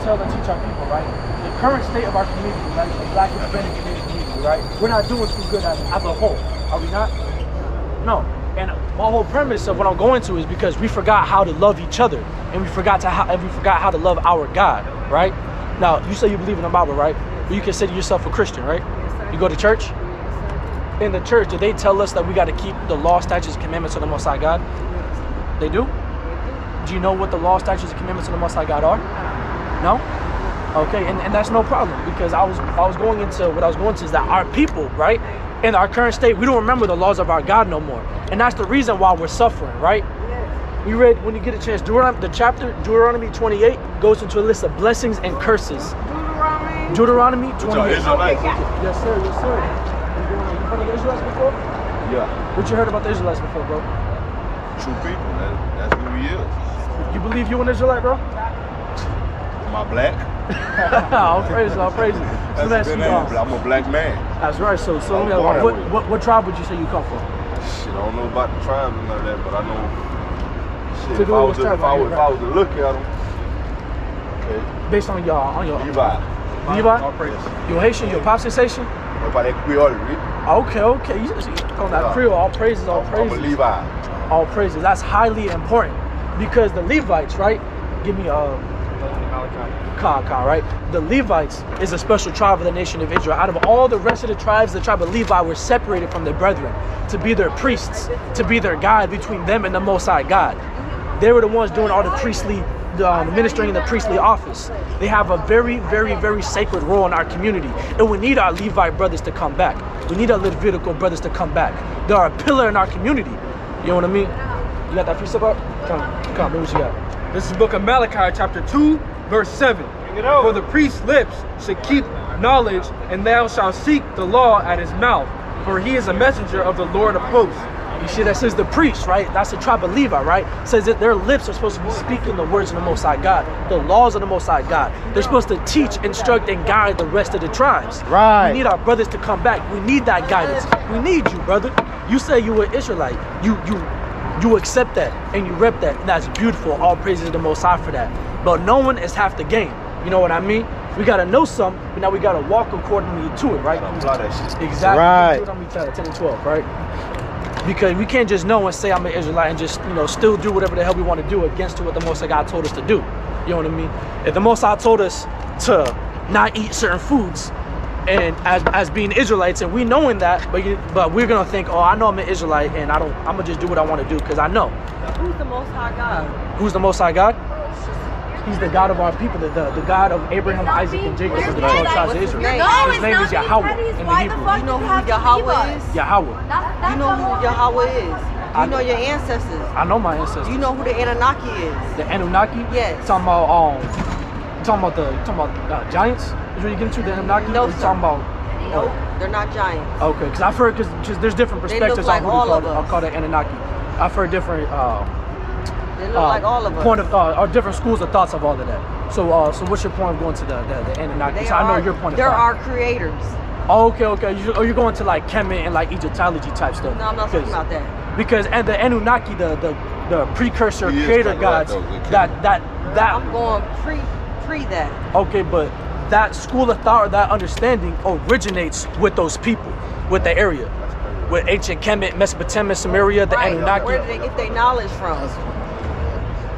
tell and teach our people, right? The current state of our community, right? The Black Hispanic community, right? We're not doing too good as a whole, are we not? No. And my whole premise of what I'm going to is because we forgot how to love each other, and we forgot how to love our God, right? Now, you say you believe in the Bible, right? But you consider yourself a Christian, right? You go to church? In the church, do they tell us that we got to keep the law, statutes, and commandments of the Most High God? They do? Do you know what the law, statutes, and commandments of the Most High God are? No? Okay, and that's no problem, because I was going into what I was going to is that our people, right, in our current state, we don't remember the laws of our God no more, and that's the reason why we're suffering, right? We read, when you get a chance, Deuteronomy 28 goes into a list of blessings and curses. Deuteronomy 28. Yes, sir. Yes, sir. You heard of the Israelites before? Yeah. What you heard about the Israelites before, bro? True people. That's who he is. You believe you an Israelite, bro? Am I black? All praises, all praises. So That's a good name. I'm a black man. That's right. So let me ask, what tribe would you say you come from? Shit, I don't know about the tribes and none of that, but I know. Shit, So if I was to look at them, okay. Based on your Levi. All praises. You Haitian? Your pop sensation? About that Creole, right? Okay. You call that Creole. All praises, all praises. I'm a Levi. All praises. That's highly important because the Levites, right? Give me right? The Levites is a special tribe of the nation of Israel. Out of all the rest of the tribes, the tribe of Levi were separated from their brethren to be their priests, to be their guide between them and the Most High God. They were the ones doing all the priestly, ministering in the priestly office. They have a very, very, very sacred role in our community, and we need our Levite brothers to come back. We need our Levitical brothers to come back. They are a pillar in our community. You know what I mean? You got that precept up? Come, what you got? This is the book of Malachi, chapter 2, verse 7. For the priest's lips should keep knowledge, and thou shalt seek the law at his mouth, for he is a messenger of the Lord of hosts. You see, that says the priest, right? That's the tribe of Levi, right? It says that their lips are supposed to be speaking the words of the Most High God, the laws of the Most High God. They're supposed to teach, instruct, and guide the rest of the tribes. Right. We need our brothers to come back. We need that guidance. We need you, brother. You say you were Israelite. You accept that and you rep that. And that's beautiful. All praises to the Most High for that. But knowing is half the game. You know what I mean? We gotta know something, but now we gotta walk accordingly to it, right? Apply that shit. Exactly. Right. Deuteronomy 10 and 12, right? Because we can't just know and say I'm an Israelite and just, still do whatever the hell we want to do against what the Most High God told us to do. You know what I mean? If the Most High told us to not eat certain foods, and as being Israelites, and we knowing that, but we're gonna think, oh, I know I'm an Israelite, and I'm gonna just do what I want to do because I know. Who's the Most High God? Who's the Most High God? He's the God of our people, the God of Abraham, Isaac, and Jacob, and the 12 tribes of Israel. His name is Yahweh in the Hebrew. You know who Yahweh is? Yahweh. You know who Yahweh is? You know your ancestors. I know my ancestors. You know who the Anunnaki is? The Anunnaki? Yes. Talking about the giants? Is what you get into the Anunnaki? No, or you talking about? No, they're not giants. Okay, because I've heard, because there's different perspectives like on who I'll call the Anunnaki. I've heard different They look like all of us. point of or different schools of thoughts of all of that. So what's your point of going to the Anunnaki? So I know your point of they're thought. our creators. Oh, okay. You're going to like Kemet and like Egyptology type stuff. No, I'm not talking about that. Because and the Anunnaki, the precursor creator gods, that I'm going pre that. Okay, but that school of thought or that understanding originates with those people, with the area, with ancient Kemet, Mesopotamia, Samaria, the Anunnaki. Where did they get their knowledge from?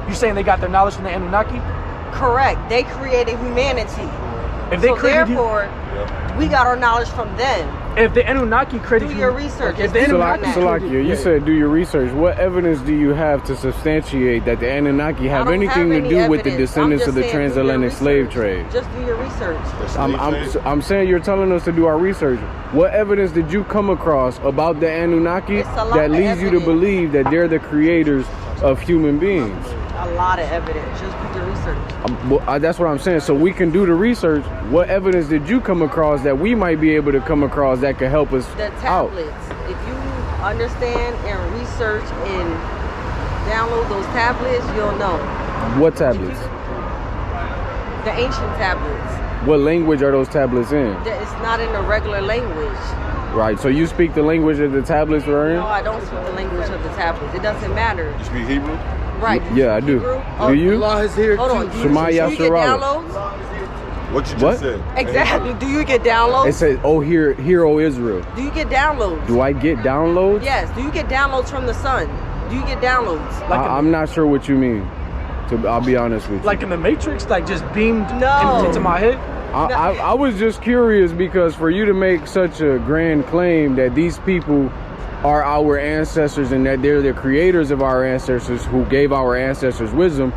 You saying they got their knowledge from the Anunnaki? Correct. They created humanity. If they created, therefore, we got our knowledge from them. If the Anunnaki created, do your research. If the Salakia, you said do your research. What evidence do you have to substantiate that the Anunnaki have anything to do with the descendants of the transatlantic slave trade? Just do your research. I'm saying you're telling us to do our research. What evidence did you come across about the Anunnaki that leads you to believe that they're the creators of human beings? A lot of evidence. Just do your research. That's what I'm saying. So we can do the research. What evidence did you come across that we might be able to come across that could help us the tablets. Out? If you understand and research and download those tablets, you'll know. What tablets? The ancient tablets. What language are those tablets in? It's not in the regular language. Right, so you speak the language of the tablets we're in? No, I don't speak the language of the tablets. It doesn't matter. You speak Hebrew? Right. Yeah, I do. Hebrew? Do you? Allah is here Hold too. on. Do you Shema get Yasharala. downloads? What you just What? said? Exactly. Do you get downloads? It says, "Oh, hear, O Israel." Do you get downloads? Do I get downloads? Yes. Do you get downloads from the sun? Do you get downloads? I'm not sure what you mean. I'll be honest with you. Like in the Matrix, like just beamed No. into my head. I was just curious because for you to make such a grand claim that these people are our ancestors and that they're the creators of our ancestors who gave our ancestors wisdom,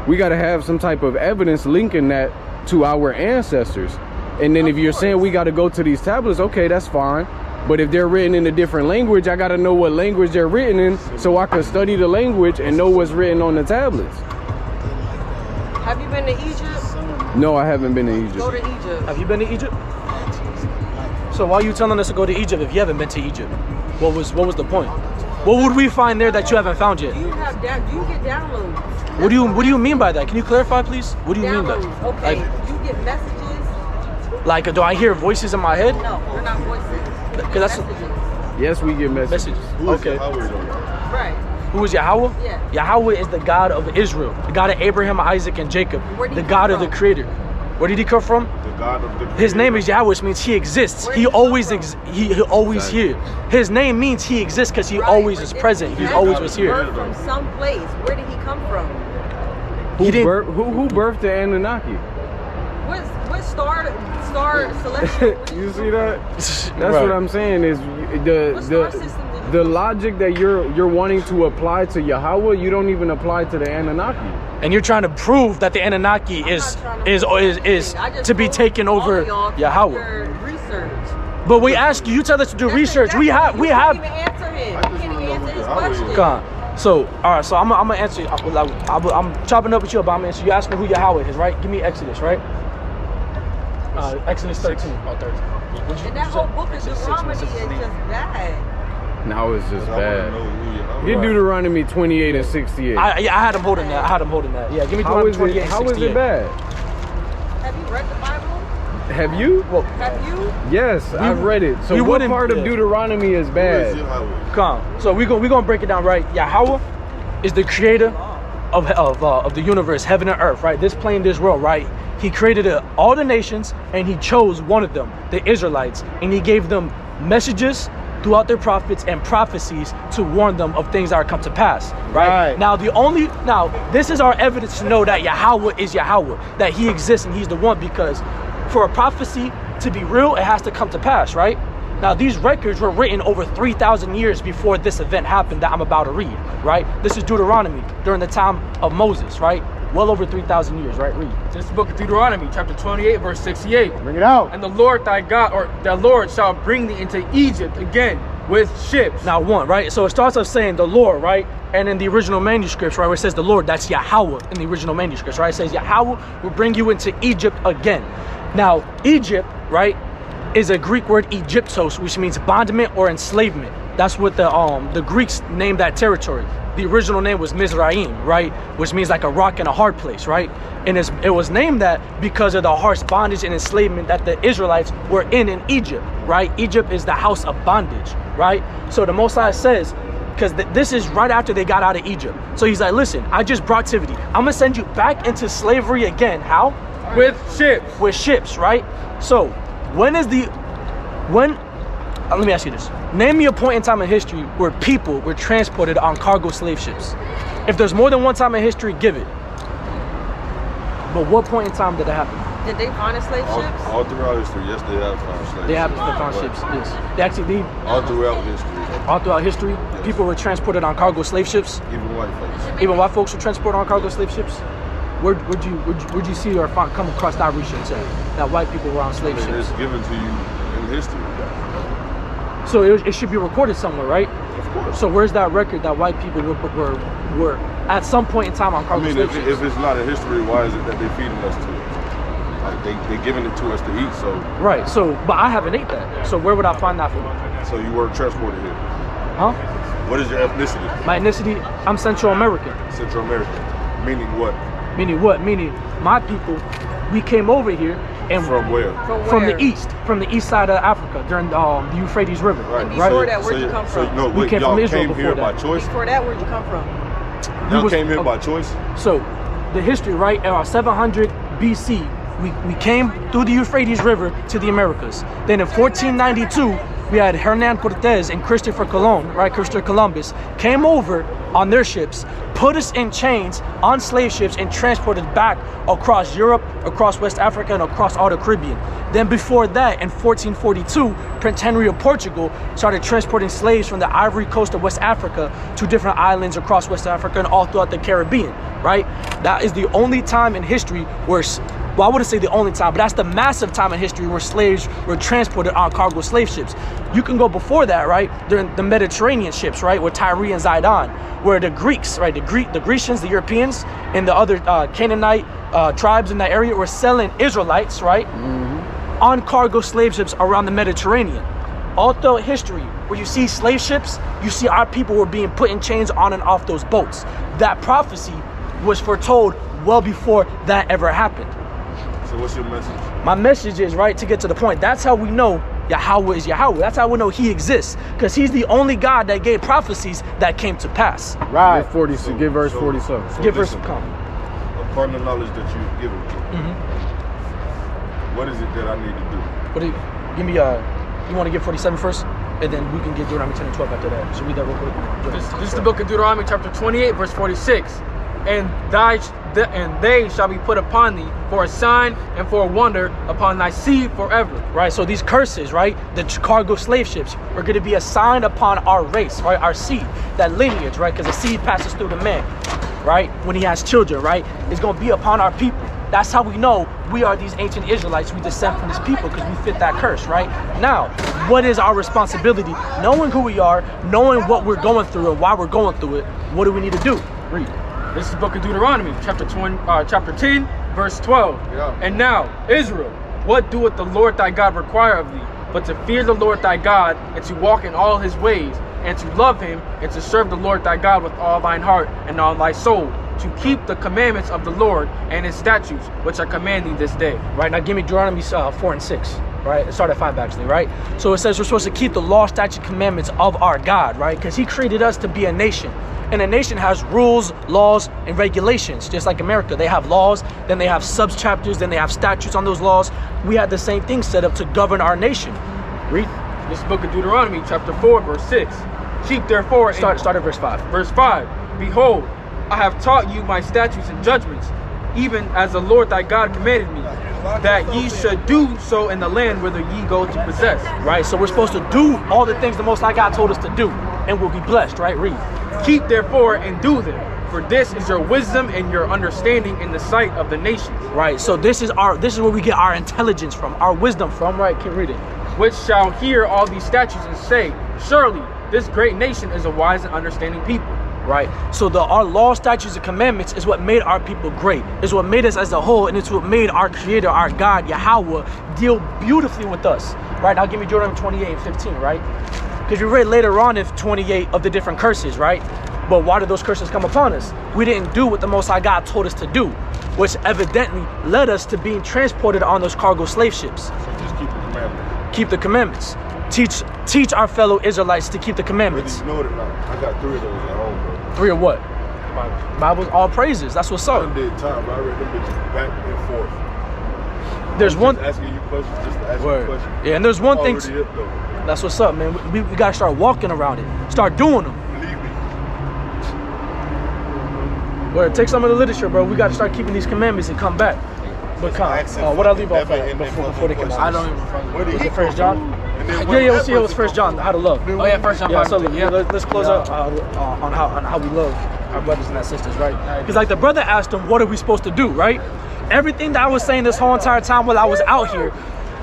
we got to have some type of evidence linking that to our ancestors. And then if you're saying we got to go to these tablets, okay, that's fine. But if they're written in a different language, I got to know what language they're written in so I can study the language and know what's written on the tablets. Have you been to Egypt? No, I haven't been to Egypt. Go to Egypt. Have you been to Egypt? So why are you telling us to go to Egypt if you haven't been to Egypt? What was the point? What would we find there that you haven't found yet? Do you get downloads? What do you mean by that? Can you clarify, please? What do you mean by Downloads. that? Okay. Like, Do you get messages? like, do I hear voices in my head? No, they're not voices. Because that's Messages. Yes, we get messages. messages. Who is Okay. Yahweh though? Right. Who is Yahweh? Yeah. Yahweh is the God of Israel, the God of Abraham, Isaac, and Jacob, Where did the he God come of the from? Creator. Where did he come from? The God of the His name is Yahweh, which means he exists. Where He did he come always from? he always here. His name means he exists because he Right, always but is did present. he He have always to was be here. birthed from some place. Where did he come from? He didn't. Who birthed the Anunnaki? What star celestial? You see that? That's Right. what I'm saying is What star system did the logic that you're wanting to apply to Yahweh, you don't even apply to the Anunnaki. And you're trying to prove that the Anunnaki is to be taken over Yahweh. Research. But we ask you, you tell us to do That's research. exactly- We have. You can't even answer him. You can't even answer his question. Come on. So, all right. So I'm gonna answer you. I'm chopping up with you, but I'm gonna answer you. Asking who Yahweh is, right? Give me Exodus, right? Exodus 13. Oh, 13. And that whole book of Deuteronomy is just bad. Now it's just I want to bad. know who Yahweh Get Deuteronomy 28 and 68. I had him holding that. Yeah, give me How Deuteronomy is 28 it? and How is 68. it bad? Have you read the Bible? Have you? Well, Have you? Yes, I've read it. So we what wouldn't- part of yeah. Deuteronomy is Who is bad? Yahweh? come. So we gonna break it down, right? Yahweh is the creator of the universe, heaven and earth, right? This plane, this world, right? He created all the nations, and he chose one of them, the Israelites, and he gave them messages throughout their prophets and prophecies to warn them of things that are come to pass, right? Now this is our evidence to know that Yahweh is Yahweh, that he exists and he's the one, because for a prophecy to be real, it has to come to pass, right? Now these records were written over 3,000 years before this event happened that I'm about to read, right? This is Deuteronomy during the time of Moses, right? Well over 3,000 years, right? Read. This is the book of Deuteronomy, chapter 28, verse 68. Bring it out. And the Lord thy God, or the Lord shall bring thee into Egypt again with ships. Now one, right? So it starts off saying the Lord, right? And in the original manuscripts, right, where it says the Lord, that's Yahweh in the original manuscripts, right? It says Yahweh will bring you into Egypt again. Now, Egypt, right, is a Greek word Egyptos, which means bondment or enslavement. That's what the Greeks named that territory. The original name was Mizraim, right? Which means like a rock in a hard place, right? And it was named that because of the harsh bondage and enslavement that the Israelites were in Egypt, right? Egypt is the house of bondage, right? So the Most High says, because this is right after they got out of Egypt. So he's like, listen, I just brought captivity. I'm gonna send you back into slavery again. How? With ships. With ships, right? So let me ask you this. Name me a point in time in history where people were transported on cargo slave ships. If there's more than one time in history, give it. But what point in time did it happen? Did they find a slave ships? All throughout history, yes, they have found slaves. They have found ships, yes. They actually, All throughout history, all throughout history, people were transported on cargo slave ships. even white folks. Even white folks were transported on cargo slave ships. Where'd you see or come across that research that white people were on slave I mean, ships? it's given to you in history. So it should be recorded somewhere, right? Of course. So where's that record that white people were at some point in time on I cargo mean, slave if ships? it's not a history, why is it that they're feeding us to it? Like they giving it to us to eat, so Right. So, but I haven't ate that. So where would I find that from? you weren't transported here. Huh? What is your ethnicity? My ethnicity? I'm Central American. Central American. Meaning what? Meaning what? Meaning my people, we came over here and From where? from the east side of Africa during the Euphrates River. Right. Before that, where'd you come from? So no, We wait, came y'all from Israel came before here that. by choice. Before that, where'd you come from? Y'all came here by choice? So, the history, right? Around 700 BC, we came through the Euphrates River to the Americas. Then in 1492, we had Hernan Cortez and Christopher Colon, right? Christopher Columbus came over on their ships, put us in chains on slave ships and transported back across Europe, across West Africa, and across all the Caribbean. Then before that, in 1442, Prince Henry of Portugal started transporting slaves from the Ivory Coast of West Africa to different islands across West Africa and all throughout the Caribbean, right? That is the only time in history where, well, I wouldn't say the only time, but that's the massive time in history where slaves were transported on cargo slave ships. You can go before that, right? During the Mediterranean ships, right? With Tyre and Zidon, where the Greeks, right? The Grecians, the Europeans, and the other Canaanite tribes in that area were selling Israelites, right? On cargo slave ships around the Mediterranean. All throughout history, where you see slave ships, you see our people were being put in chains on and off those boats. That prophecy was foretold well before that ever happened. So what's your message? My message is, right, to get to the point, that's how we know Yahweh is Yahweh. That's how we know he exists, because he's the only God that gave prophecies that came to pass. Right. Give verse 47. So Give verse listen, come. Upon the knowledge that you've given me, what is it that I need to do? What do you give me? You want to give 47 first, and then we can get Deuteronomy 10 and 12 after that. So read that real quick. This is the book of Deuteronomy, chapter 28, verse 46. And they shall be put upon thee for a sign and for a wonder upon thy seed forever. Right, so these curses, right, the cargo slave ships are going to be a sign upon our race, right, our seed, that lineage, right, because the seed passes through the man, right, when he has children, right, it's going to be upon our people. That's how we know we are these ancient Israelites. We descend from this people because we fit that curse, right? Now, what is our responsibility? Knowing who we are, knowing what we're going through and why we're going through it, what do we need to do? Read. This is the book of Deuteronomy, chapter 10, verse 12. Yeah. And now, Israel, what doeth the Lord thy God require of thee, but to fear the Lord thy God, and to walk in all his ways, and to love him, and to serve the Lord thy God with all thine heart and all thy soul, to keep the commandments of the Lord and his statutes, which I command thee this day. Right, now give me Deuteronomy 4 and 6. Right, it started at 5 actually, right? So it says we're supposed to keep the law, statute, commandments of our God, right? Because he created us to be a nation. And a nation has rules, laws, and regulations, just like America. They have laws, then they have sub-chapters, then they have statutes on those laws. We had the same thing set up to govern our nation. Read. This is the book of Deuteronomy, chapter 4, verse 6. Keep therefore... Start at verse 5. Verse 5. Behold, I have taught you my statutes and judgments, even as the Lord thy God commanded me, that ye should do so in the land whither ye go to possess. Right, so we're supposed to do all the things the Most High God told us to do, and we'll be blessed, right? Read. Keep therefore and do them, for this is your wisdom and your understanding in the sight of the nations. Right, so this is where we get our intelligence from, our wisdom from, right? Keep reading. Which shall hear all these statutes and say, surely this great nation is a wise and understanding people. Right, so our law, statutes, and commandments is what made our people great. It's what made us as a whole, and it's what made our Creator, our God, Yahweh, deal beautifully with us. Right, now give me Deuteronomy 28 and 15, right? Because we read later on in 28 of the different curses, right? But why did those curses come upon us? We didn't do what the Most High God told us to do, which evidently led us to being transported on those cargo slave ships. So just keep the commandments. Keep the commandments. Teach our fellow Israelites to keep the commandments. Whether you know it or not, I got 3 of those at home, bro. 3 of what? Bibles, all praises. That's what's I up. did time, but I read them bitches back and forth. There's one. Just asking you questions, just to ask you questions. Yeah, and there's one thing. Already hip, though. That's what's up, man. We gotta start walking around it. Start doing them. Believe me. Well, take some of the literature, bro. We gotta start keeping these commandments and come back. But what I leave off at before they come out? I don't even remember. Was it 1 John? Yeah, we'll see. It was 1 John. How to love. Oh yeah, 1 John. Yeah, so let's close up on how we love our brothers and our sisters, right? Because like the brother asked him, what are we supposed to do, right? Everything that I was saying this whole entire time while I was out here,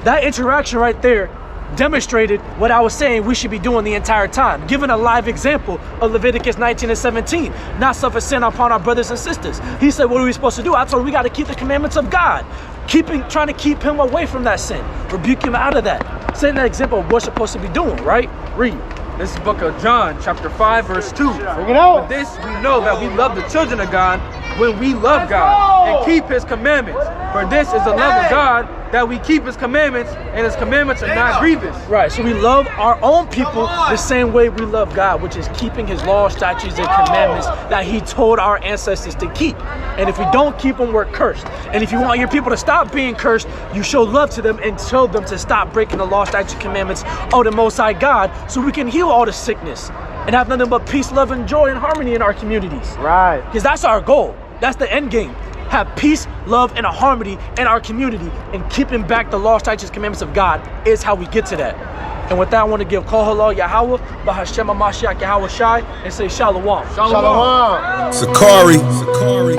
that interaction right there demonstrated what I was saying we should be doing the entire time, giving a live example of Leviticus 19 and 17, not suffer sin upon our brothers and sisters. He said, what are we supposed to do? I told him we got to keep the commandments of God, trying to keep him away from that sin, rebuke him out of that, setting that example of what we're supposed to be doing, right? Read. This is the book of John, chapter 5, verse 2. Bring it out. With this we know that we love the children of God when we love God and keep his commandments. For this is the love of God, that we keep his commandments, and his commandments are not grievous. Right, so we love our own people the same way we love God, which is keeping his laws, statutes, and commandments that he told our ancestors to keep. And if we don't keep them, we're cursed. And if you want your people to stop being cursed, you show love to them and tell them to stop breaking the law, statutes, and commandments of the Most High God, so we can heal all the sickness and have nothing but peace, love, and joy and harmony in our communities. Right. Because that's our goal. That's the end game. Have peace, love, and a harmony in our community, and keeping back the law, statutes, commandments of God is how we get to that. And with that, I want to give Kol Halal Yahweh, Bahashem HaMashiach Yahweh Shai, and say Shalom. Shalom. SICARRI.